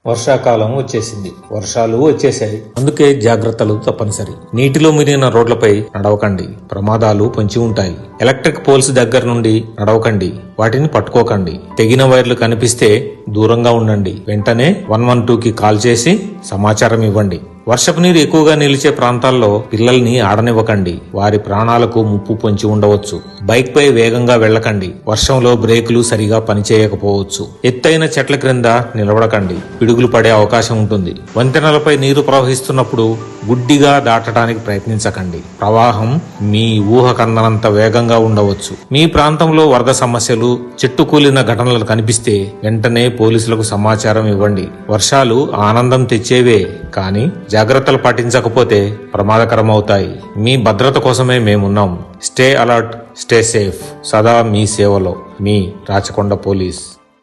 వర్షాకాలం వచ్చేసింది. వర్షాలు వచ్చేసాయి. అందుకే జాగ్రత్తలు తప్పనిసరి. నీటిలో మునిగిన రోడ్లపై నడవకండి, ప్రమాదాలు పొంచి ఉంటాయి. ఎలక్ట్రిక్ పోల్స్ దగ్గర నుండి నడవకండి, వాటిని పట్టుకోకండి. తెగిన వైర్లు కనిపిస్తే దూరంగా ఉండండి. వెంటనే 112కి కాల్ చేసి సమాచారం ఇవ్వండి. వర్షపు నీరు ఎక్కువగా నిలిచే ప్రాంతాల్లో పిల్లల్ని ఆడనివ్వకండి, వారి ప్రాణాలకు ముప్పు పొంచి ఉండవచ్చు. బైక్ పై వేగంగా వెళ్లకండి, వర్షంలో బ్రేకులు సరిగా పనిచేయకపోవచ్చు. ఎత్తైన చెట్ల క్రింద నిలబడకండి, పిడుగులు పడే అవకాశం ఉంటుంది. వంతెనలపై నీరు ప్రవహిస్తున్నప్పుడు గుడ్డిగా దాటడానికి ప్రయత్నించకండి, ప్రవాహం మీ ఊహకందనంత వేగంగా ఉండవచ్చు. మీ ప్రాంతంలో వరద సమస్యలు, చెట్టు కూలిన ఘటనలు కనిపిస్తే వెంటనే పోలీసులకు సమాచారం ఇవ్వండి. వర్షాలు ఆనందం తెచ్చేవే, కానీ జాగ్రత్తలు పాటించకపోతే ప్రమాదకరమవుతాయి. మీ భద్రత కోసమే మేమున్నాం. Stay alert, stay safe. సదా మీ సేవలో. మీ రాచకొండ పోలీస్.